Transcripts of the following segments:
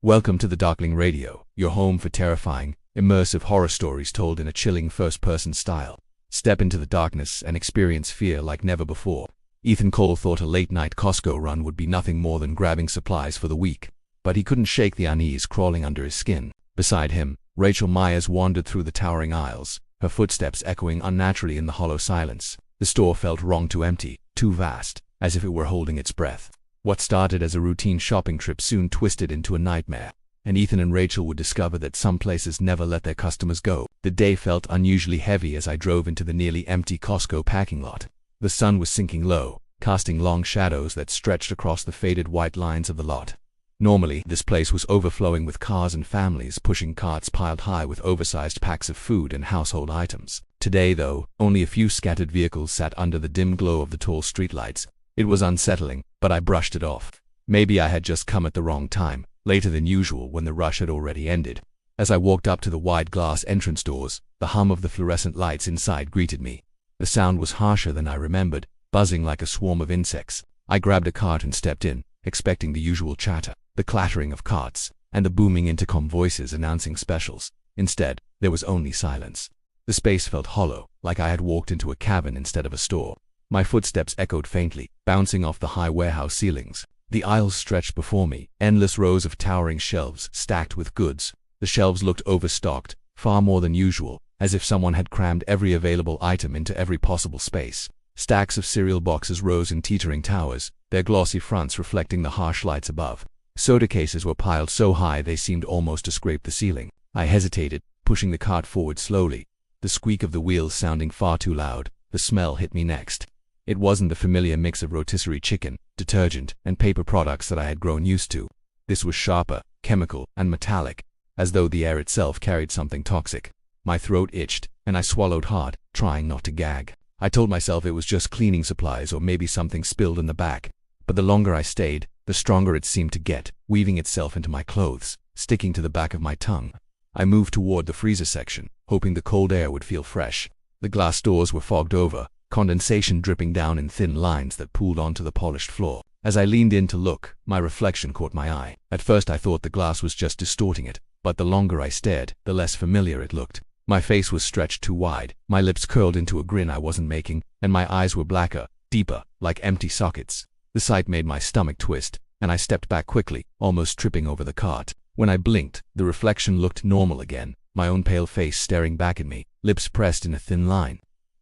Welcome to the Darkling Radio, your home for terrifying, immersive horror stories told in a chilling first-person style. Step into the darkness and experience fear like never before. Ethan Cole thought a late-night Costco run would be nothing more than grabbing supplies for the week, but he couldn't shake the unease crawling under his skin. Beside him, Rachel Myers wandered through the towering aisles, her footsteps echoing unnaturally in the hollow silence. The store felt wrong, too empty, too vast, as if it were holding its breath. What started as a routine shopping trip soon twisted into a nightmare, and Ethan and Rachel would discover that some places never let their customers go. The day felt unusually heavy as I drove into the nearly empty Costco parking lot. The sun was sinking low, casting long shadows that stretched across the faded white lines of the lot. Normally, this place was overflowing with cars and families pushing carts piled high with oversized packs of food and household items. Today, though, only a few scattered vehicles sat under the dim glow of the tall streetlights. It was unsettling, but I brushed it off. Maybe I had just come at the wrong time, later than usual when the rush had already ended. As I walked up to the wide glass entrance doors, the hum of the fluorescent lights inside greeted me. The sound was harsher than I remembered, buzzing like a swarm of insects. I grabbed a cart and stepped in, expecting the usual chatter, the clattering of carts, and the booming intercom voices announcing specials. Instead, there was only silence. The space felt hollow, like I had walked into a cavern instead of a store. My footsteps echoed faintly, bouncing off the high warehouse ceilings. The aisles stretched before me, endless rows of towering shelves stacked with goods. The shelves looked overstocked, far more than usual, as if someone had crammed every available item into every possible space. Stacks of cereal boxes rose in teetering towers, their glossy fronts reflecting the harsh lights above. Soda cases were piled so high they seemed almost to scrape the ceiling. I hesitated, pushing the cart forward slowly, the squeak of the wheels sounding far too loud. The smell hit me next. It wasn't the familiar mix of rotisserie chicken, detergent, and paper products that I had grown used to. This was sharper, chemical, and metallic, as though the air itself carried something toxic. My throat itched, and I swallowed hard, trying not to gag. I told myself it was just cleaning supplies or maybe something spilled in the back, but the longer I stayed, the stronger it seemed to get, weaving itself into my clothes, sticking to the back of my tongue. I moved toward the freezer section, hoping the cold air would feel fresh. The glass doors were fogged over, condensation dripping down in thin lines that pooled onto the polished floor. As I leaned in to look, my reflection caught my eye. At first I thought the glass was just distorting it, but the longer I stared, the less familiar it looked. My face was stretched too wide, my lips curled into a grin I wasn't making, and my eyes were blacker, deeper, like empty sockets. The sight made my stomach twist, and I stepped back quickly, almost tripping over the cart. When I blinked, the reflection looked normal again, my own pale face staring back at me, lips pressed in a thin line.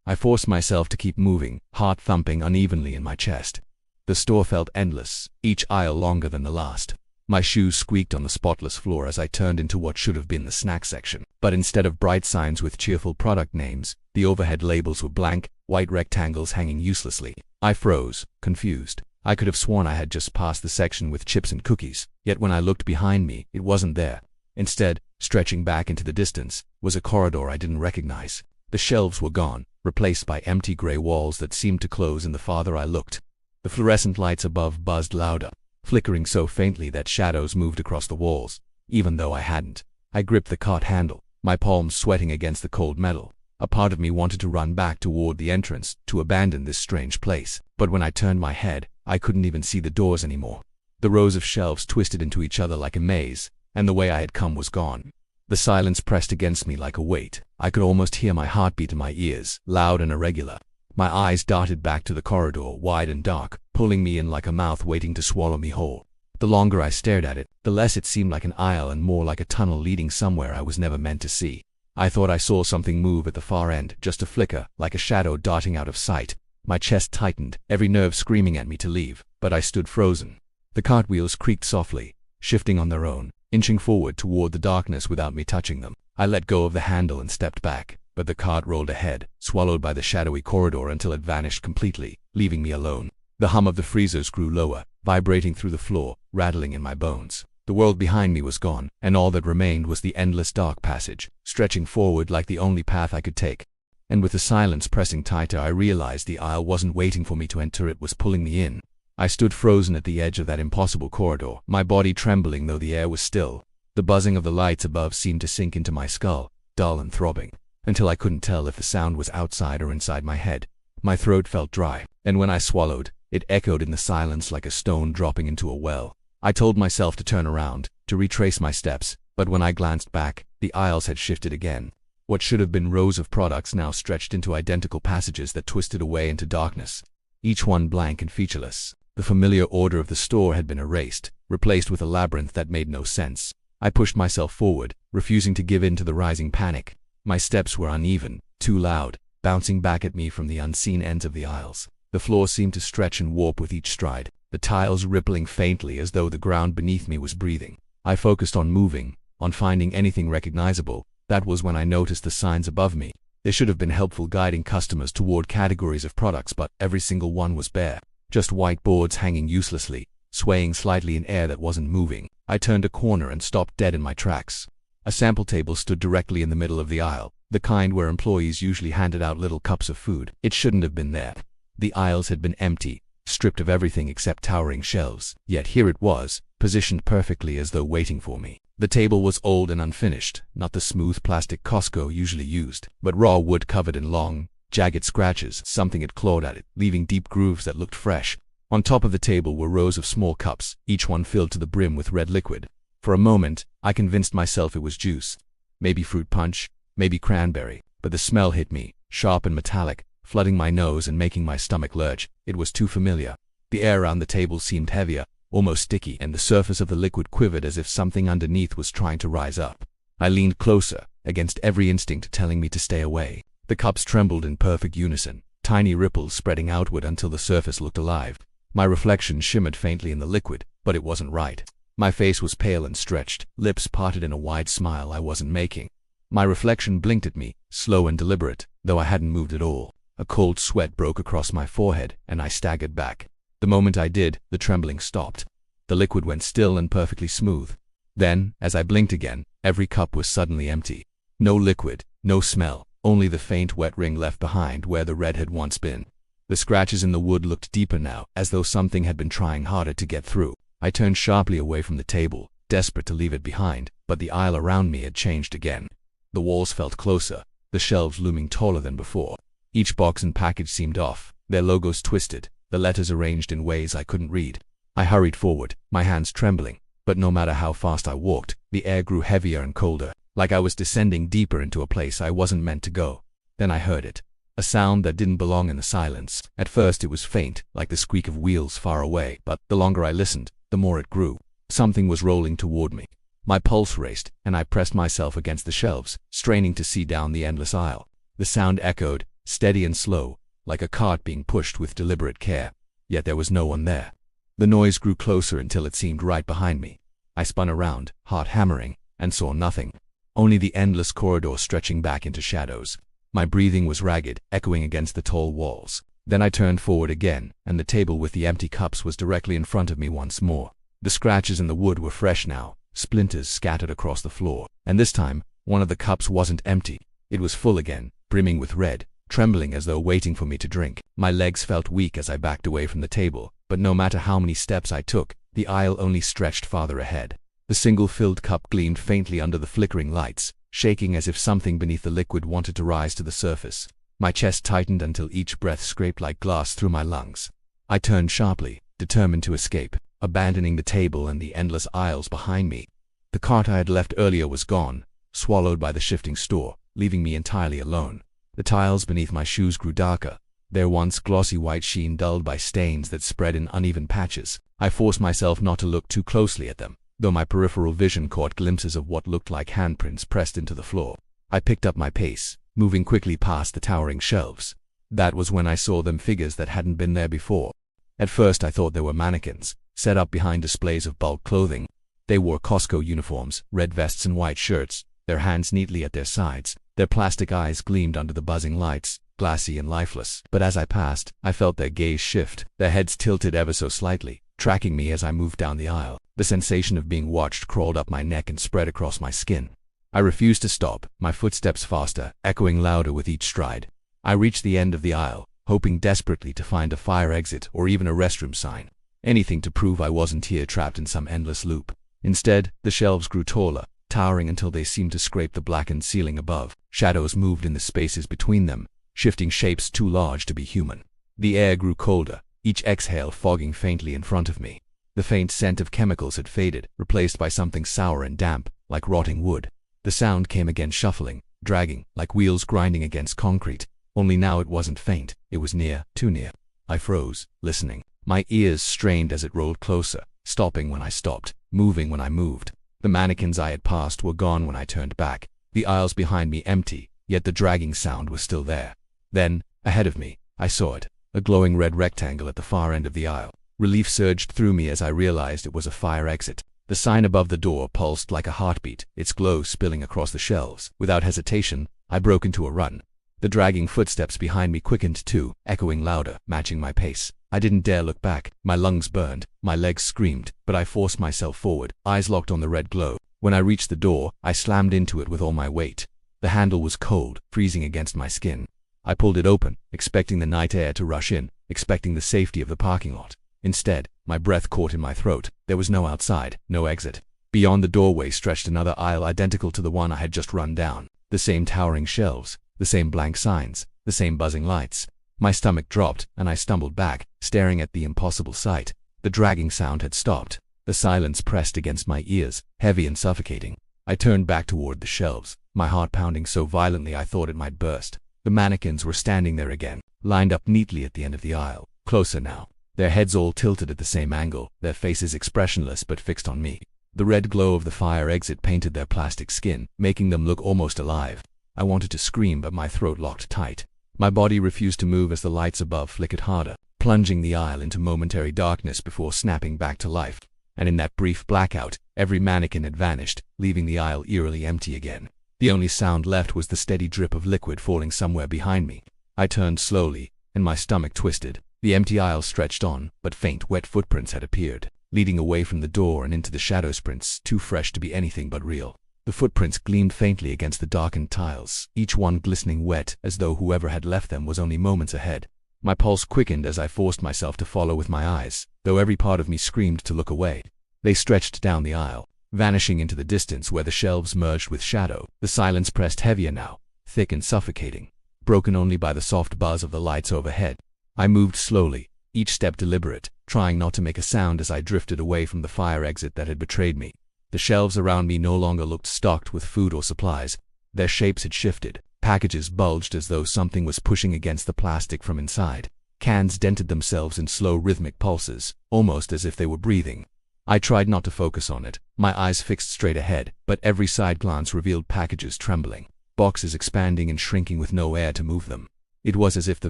I forced myself to keep moving, heart thumping unevenly in my chest. The store felt endless, each aisle longer than the last. My shoes squeaked on the spotless floor as I turned into what should have been the snack section. But instead of bright signs with cheerful product names, the overhead labels were blank, white rectangles hanging uselessly. I froze, confused. I could have sworn I had just passed the section with chips and cookies, yet when I looked behind me, it wasn't there. Instead, stretching back into the distance, was a corridor I didn't recognize. The shelves were gone, replaced by empty gray walls that seemed to close in the farther I looked. The fluorescent lights above buzzed louder, flickering so faintly that shadows moved across the walls, even though I hadn't. I gripped the cart handle, my palms sweating against the cold metal. A part of me wanted to run back toward the entrance, to abandon this strange place. But when I turned my head, I couldn't even see the doors anymore. The rows of shelves twisted into each other like a maze, and the way I had come was gone. The silence pressed against me like a weight. I could almost hear my heartbeat in my ears, loud and irregular. My eyes darted back to the corridor, wide and dark, pulling me in like a mouth waiting to swallow me whole. The longer I stared at it, the less it seemed like an aisle and more like a tunnel leading somewhere I was never meant to see. I thought I saw something move at the far end, just a flicker, like a shadow darting out of sight. My chest tightened, every nerve screaming at me to leave, but I stood frozen. The cartwheels creaked softly, shifting on their own, inching forward toward the darkness without me touching them. I let go of the handle and stepped back, but the cart rolled ahead, swallowed by the shadowy corridor until it vanished completely, leaving me alone. The hum of the freezers grew lower, vibrating through the floor, rattling in my bones. The world behind me was gone, and all that remained was the endless dark passage, stretching forward like the only path I could take. And with the silence pressing tighter, I realized the aisle wasn't waiting for me to enter, it was pulling me in. I stood frozen at the edge of that impossible corridor, my body trembling though the air was still. The buzzing of the lights above seemed to sink into my skull, dull and throbbing, until I couldn't tell if the sound was outside or inside my head. My throat felt dry, and when I swallowed, it echoed in the silence like a stone dropping into a well. I told myself to turn around, to retrace my steps, but when I glanced back, the aisles had shifted again. What should have been rows of products now stretched into identical passages that twisted away into darkness, each one blank and featureless. The familiar order of the store had been erased, replaced with a labyrinth that made no sense. I pushed myself forward, refusing to give in to the rising panic. My steps were uneven, too loud, bouncing back at me from the unseen ends of the aisles. The floor seemed to stretch and warp with each stride, the tiles rippling faintly as though the ground beneath me was breathing. I focused on moving, on finding anything recognizable. That was when I noticed the signs above me. They should have been helpful, guiding customers toward categories of products, but every single one was bare. Just white boards hanging uselessly, swaying slightly in air that wasn't moving. I turned a corner and stopped dead in my tracks. A sample table stood directly in the middle of the aisle, the kind where employees usually handed out little cups of food. It shouldn't have been there. The aisles had been empty, stripped of everything except towering shelves. Yet here it was, positioned perfectly as though waiting for me. The table was old and unfinished, not the smooth plastic Costco usually used, but raw wood covered in long, jagged scratches. Something had clawed at it, leaving deep grooves that looked fresh. On top of the table were rows of small cups, each one filled to the brim with red liquid. For a moment, I convinced myself it was juice. Maybe fruit punch, maybe cranberry, but the smell hit me, sharp and metallic, flooding my nose and making my stomach lurch. It was too familiar. The air around the table seemed heavier, almost sticky, and the surface of the liquid quivered as if something underneath was trying to rise up. I leaned closer, against every instinct telling me to stay away. The cups trembled in perfect unison, tiny ripples spreading outward until the surface looked alive. My reflection shimmered faintly in the liquid, but it wasn't right. My face was pale and stretched, lips parted in a wide smile I wasn't making. My reflection blinked at me, slow and deliberate, though I hadn't moved at all. A cold sweat broke across my forehead, and I staggered back. The moment I did, the trembling stopped. The liquid went still and perfectly smooth. Then, as I blinked again, every cup was suddenly empty. No liquid, no smell, only the faint wet ring left behind where the red had once been. The scratches in the wood looked deeper now, as though something had been trying harder to get through. I turned sharply away from the table, desperate to leave it behind, but the aisle around me had changed again. The walls felt closer, the shelves looming taller than before. Each box and package seemed off, their logos twisted, the letters arranged in ways I couldn't read. I hurried forward, my hands trembling, but no matter how fast I walked, the air grew heavier and colder, like I was descending deeper into a place I wasn't meant to go. Then I heard it. A sound that didn't belong in the silence. At first it was faint, like the squeak of wheels far away, but the longer I listened, the more it grew. Something was rolling toward me. My pulse raced, and I pressed myself against the shelves, straining to see down the endless aisle. The sound echoed, steady and slow, like a cart being pushed with deliberate care. Yet there was no one there. The noise grew closer until it seemed right behind me. I spun around, heart hammering, and saw nothing. Only the endless corridor stretching back into shadows. My breathing was ragged, echoing against the tall walls. Then I turned forward again, and the table with the empty cups was directly in front of me once more. The scratches in the wood were fresh now, splinters scattered across the floor. And this time, one of the cups wasn't empty. It was full again, brimming with red, trembling as though waiting for me to drink. My legs felt weak as I backed away from the table, but no matter how many steps I took, the aisle only stretched farther ahead. The single filled cup gleamed faintly under the flickering lights, shaking as if something beneath the liquid wanted to rise to the surface. My chest tightened until each breath scraped like glass through my lungs. I turned sharply, determined to escape, abandoning the table and the endless aisles behind me. The cart I had left earlier was gone, swallowed by the shifting store, leaving me entirely alone. The tiles beneath my shoes grew darker, their once glossy white sheen dulled by stains that spread in uneven patches. I forced myself not to look too closely at them, though my peripheral vision caught glimpses of what looked like handprints pressed into the floor. I picked up my pace, moving quickly past the towering shelves. That was when I saw them, figures that hadn't been there before. At first I thought they were mannequins, set up behind displays of bulk clothing. They wore Costco uniforms, red vests and white shirts, their hands neatly at their sides. Their plastic eyes gleamed under the buzzing lights, glassy and lifeless. But as I passed, I felt their gaze shift, their heads tilted ever so slightly, tracking me as I moved down the aisle. The sensation of being watched crawled up my neck and spread across my skin. I refused to stop, my footsteps faster, echoing louder with each stride. I reached the end of the aisle, hoping desperately to find a fire exit or even a restroom sign. Anything to prove I wasn't here trapped in some endless loop. Instead, the shelves grew taller, towering until they seemed to scrape the blackened ceiling above. Shadows moved in the spaces between them, shifting shapes too large to be human. The air grew colder, each exhale fogging faintly in front of me. The faint scent of chemicals had faded, replaced by something sour and damp, like rotting wood. The sound came again, shuffling, dragging, like wheels grinding against concrete. Only now it wasn't faint, it was near, too near. I froze, listening. My ears strained as it rolled closer, stopping when I stopped, moving when I moved. The mannequins I had passed were gone when I turned back, the aisles behind me empty, yet the dragging sound was still there. Then, ahead of me, I saw it, a glowing red rectangle at the far end of the aisle. Relief surged through me as I realized it was a fire exit. The sign above the door pulsed like a heartbeat, its glow spilling across the shelves. Without hesitation, I broke into a run. The dragging footsteps behind me quickened too, echoing louder, matching my pace. I didn't dare look back. My lungs burned, my legs screamed, but I forced myself forward, eyes locked on the red glow. When I reached the door, I slammed into it with all my weight. The handle was cold, freezing against my skin. I pulled it open, expecting the night air to rush in, expecting the safety of the parking lot. Instead, my breath caught in my throat. There was no outside, no exit. Beyond the doorway stretched another aisle identical to the one I had just run down. The same towering shelves, the same blank signs, the same buzzing lights. My stomach dropped, and I stumbled back, staring at the impossible sight. The dragging sound had stopped. The silence pressed against my ears, heavy and suffocating. I turned back toward the shelves, my heart pounding so violently I thought it might burst. The mannequins were standing there again, lined up neatly at the end of the aisle, closer now. Their heads all tilted at the same angle, their faces expressionless but fixed on me. The red glow of the fire exit painted their plastic skin, making them look almost alive. I wanted to scream, but my throat locked tight. My body refused to move as the lights above flickered harder, plunging the aisle into momentary darkness before snapping back to life. And in that brief blackout, every mannequin had vanished, leaving the aisle eerily empty again. The only sound left was the steady drip of liquid falling somewhere behind me. I turned slowly, and my stomach twisted. The empty aisle stretched on, but faint, wet footprints had appeared, leading away from the door and into the shadows, prints too fresh to be anything but real. The footprints gleamed faintly against the darkened tiles, each one glistening wet, as though whoever had left them was only moments ahead. My pulse quickened as I forced myself to follow with my eyes, though every part of me screamed to look away. They stretched down the aisle, vanishing into the distance where the shelves merged with shadow. The silence pressed heavier now, thick and suffocating, broken only by the soft buzz of the lights overhead. I moved slowly, each step deliberate, trying not to make a sound as I drifted away from the fire exit that had betrayed me. The shelves around me no longer looked stocked with food or supplies. Their shapes had shifted. Packages bulged as though something was pushing against the plastic from inside. Cans dented themselves in slow rhythmic pulses, almost as if they were breathing. I tried not to focus on it, my eyes fixed straight ahead, but every side glance revealed packages trembling, boxes expanding and shrinking with no air to move them. It was as if the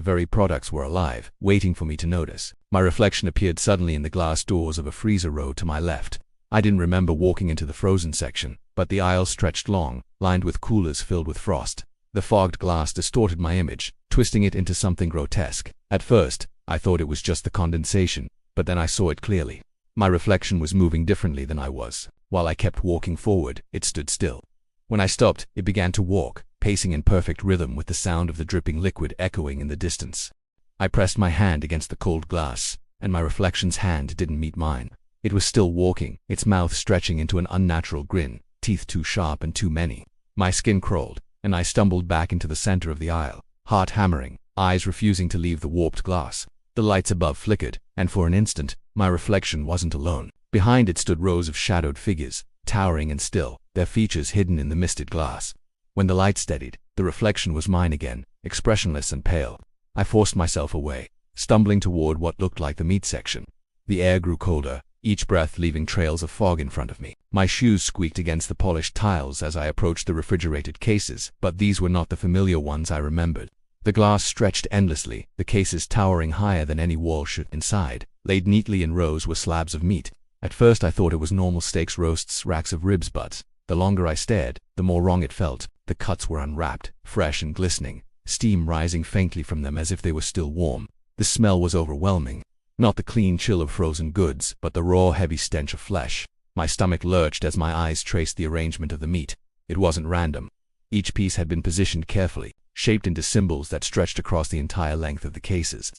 very products were alive, waiting for me to notice. My reflection appeared suddenly in the glass doors of a freezer row to my left. I didn't remember walking into the frozen section, but the aisle stretched long, lined with coolers filled with frost. The fogged glass distorted my image, twisting it into something grotesque. At first, I thought it was just the condensation, but then I saw it clearly. My reflection was moving differently than I was. While I kept walking forward, it stood still. When I stopped, it began to walk, pacing in perfect rhythm with the sound of the dripping liquid echoing in the distance. I pressed my hand against the cold glass, and my reflection's hand didn't meet mine. It was still walking, its mouth stretching into an unnatural grin, teeth too sharp and too many. My skin crawled, and I stumbled back into the center of the aisle, heart hammering, eyes refusing to leave the warped glass. The lights above flickered, and for an instant, my reflection wasn't alone. Behind it stood rows of shadowed figures, towering and still, their features hidden in the misted glass. When the light steadied, the reflection was mine again, expressionless and pale. I forced myself away, stumbling toward what looked like the meat section. The air grew colder, each breath leaving trails of fog in front of me. My shoes squeaked against the polished tiles as I approached the refrigerated cases, but these were not the familiar ones I remembered. The glass stretched endlessly, the cases towering higher than any wall should. Inside, laid neatly in rows, were slabs of meat. At first I thought it was normal steaks, roasts, racks of ribs, but the longer I stared, the more wrong it felt. The cuts were unwrapped, fresh and glistening, steam rising faintly from them as if they were still warm. The smell was overwhelming. Not the clean chill of frozen goods, but the raw, heavy stench of flesh. My stomach lurched as my eyes traced the arrangement of the meat. It wasn't random. Each piece had been positioned carefully, shaped into symbols that stretched across the entire length of the cases.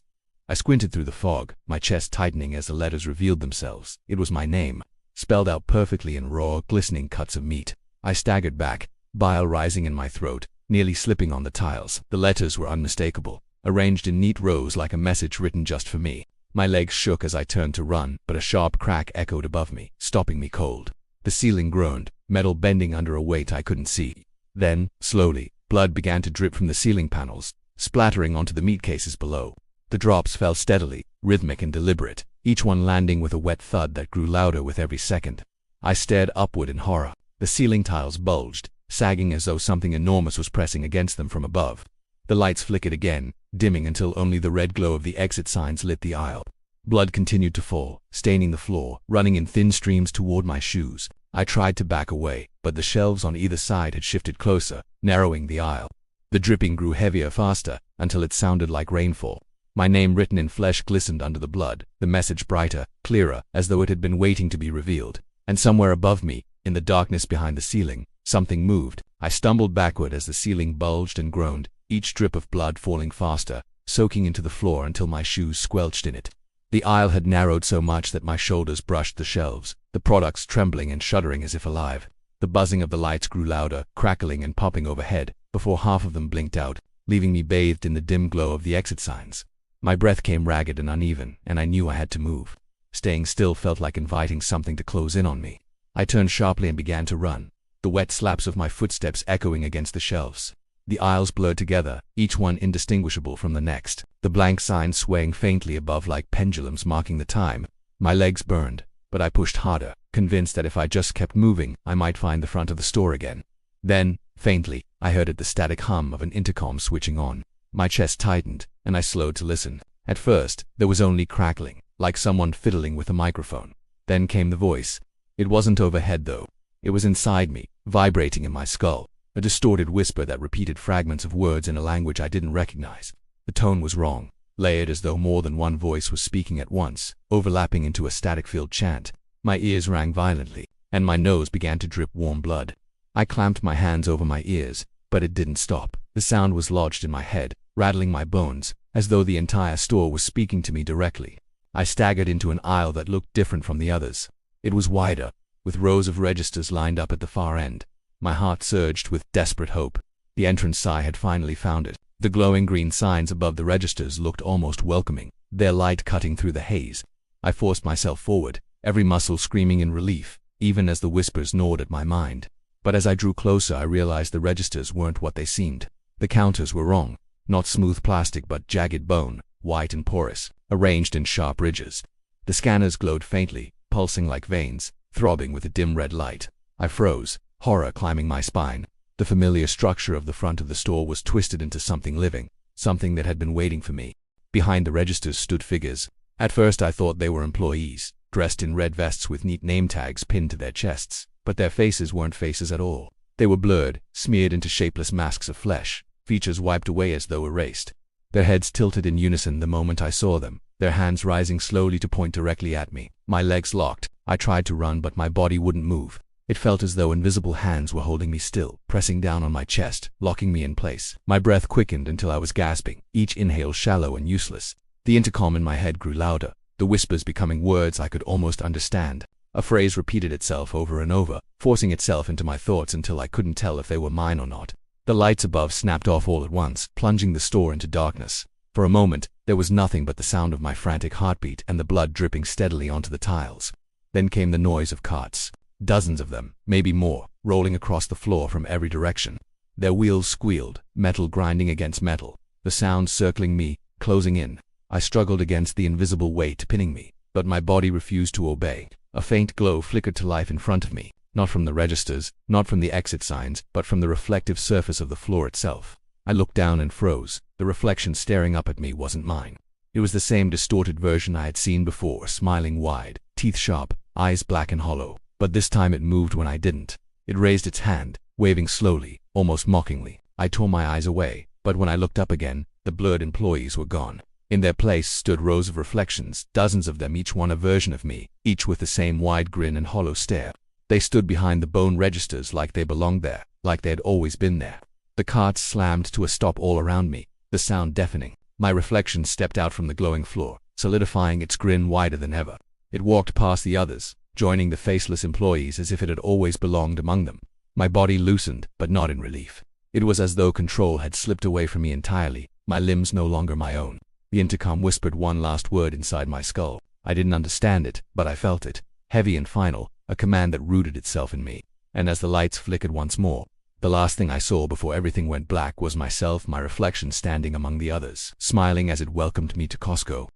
I squinted through the fog, my chest tightening as the letters revealed themselves. It was my name, spelled out perfectly in raw, glistening cuts of meat. I staggered back, bile rising in my throat, nearly slipping on the tiles. The letters were unmistakable, arranged in neat rows like a message written just for me. My legs shook as I turned to run, but a sharp crack echoed above me, stopping me cold. The ceiling groaned, metal bending under a weight I couldn't see. Then, slowly, blood began to drip from the ceiling panels, splattering onto the meat cases below. The drops fell steadily, rhythmic and deliberate, each one landing with a wet thud that grew louder with every second. I stared upward in horror. The ceiling tiles bulged, sagging as though something enormous was pressing against them from above. The lights flickered again, dimming until only the red glow of the exit signs lit the aisle. Blood continued to fall, staining the floor, running in thin streams toward my shoes. I tried to back away, but the shelves on either side had shifted closer, narrowing the aisle. The dripping grew heavier faster, until it sounded like rainfall. My name written in flesh glistened under the blood, the message brighter, clearer, as though it had been waiting to be revealed. And somewhere above me, in the darkness behind the ceiling, something moved. I stumbled backward as the ceiling bulged and groaned, each drip of blood falling faster, soaking into the floor until my shoes squelched in it. The aisle had narrowed so much that my shoulders brushed the shelves, the products trembling and shuddering as if alive. The buzzing of the lights grew louder, crackling and popping overhead, before half of them blinked out, leaving me bathed in the dim glow of the exit signs. My breath came ragged and uneven, and I knew I had to move. Staying still felt like inviting something to close in on me. I turned sharply and began to run, the wet slaps of my footsteps echoing against the shelves. The aisles blurred together, each one indistinguishable from the next, the blank signs swaying faintly above like pendulums marking the time. My legs burned, but I pushed harder, convinced that if I just kept moving, I might find the front of the store again. Then, faintly, I heard the static hum of an intercom switching on. My chest tightened, and I slowed to listen. At first, there was only crackling, like someone fiddling with a microphone. Then came the voice. It wasn't overhead though. It was inside me, vibrating in my skull. A distorted whisper that repeated fragments of words in a language I didn't recognize. The tone was wrong, layered as though more than one voice was speaking at once, overlapping into a static-filled chant. My ears rang violently, and my nose began to drip warm blood. I clamped my hands over my ears, but it didn't stop. The sound was lodged in my head, rattling my bones, as though the entire store was speaking to me directly. I staggered into an aisle that looked different from the others. It was wider, with rows of registers lined up at the far end. My heart surged with desperate hope. The entrance I had finally found it. The glowing green signs above the registers looked almost welcoming, their light cutting through the haze. I forced myself forward, every muscle screaming in relief, even as the whispers gnawed at my mind. But as I drew closer, I realized the registers weren't what they seemed. The counters were wrong. Not smooth plastic but jagged bone, white and porous, arranged in sharp ridges. The scanners glowed faintly, pulsing like veins, throbbing with a dim red light. I froze, horror climbing my spine. The familiar structure of the front of the store was twisted into something living, something that had been waiting for me. Behind the registers stood figures. At first I thought they were employees, dressed in red vests with neat name tags pinned to their chests, but their faces weren't faces at all. They were blurred, smeared into shapeless masks of flesh, features wiped away as though erased. Their heads tilted in unison the moment I saw them, their hands rising slowly to point directly at me. My legs locked. I tried to run, but my body wouldn't move. It felt as though invisible hands were holding me still, pressing down on my chest, locking me in place. My breath quickened until I was gasping, each inhale shallow and useless. The intercom in my head grew louder, the whispers becoming words I could almost understand. A phrase repeated itself over and over, forcing itself into my thoughts until I couldn't tell if they were mine or not. The lights above snapped off all at once, plunging the store into darkness. For a moment, there was nothing but the sound of my frantic heartbeat and the blood dripping steadily onto the tiles. Then came the noise of carts. Dozens of them, maybe more, rolling across the floor from every direction. Their wheels squealed, metal grinding against metal, the sound circling me, closing in. I struggled against the invisible weight pinning me, but my body refused to obey. A faint glow flickered to life in front of me, not from the registers, not from the exit signs, but from the reflective surface of the floor itself. I looked down and froze. The reflection staring up at me wasn't mine. It was the same distorted version I had seen before, smiling wide, teeth sharp, eyes black and hollow. But this time it moved when I didn't. It raised its hand, waving slowly, almost mockingly. I tore my eyes away, but when I looked up again, the blurred employees were gone. In their place stood rows of reflections, dozens of them, each one a version of me, each with the same wide grin and hollow stare. They stood behind the bone registers like they belonged there, like they had always been there. The carts slammed to a stop all around me, the sound deafening. My reflection stepped out from the glowing floor, solidifying its grin wider than ever. It walked past the others, joining the faceless employees as if it had always belonged among them. My body loosened, but not in relief. It was as though control had slipped away from me entirely, my limbs no longer my own. The intercom whispered one last word inside my skull. I didn't understand it, but I felt it, heavy and final, a command that rooted itself in me. And as the lights flickered once more, the last thing I saw before everything went black was myself, my reflection standing among the others, smiling as it welcomed me to Costco.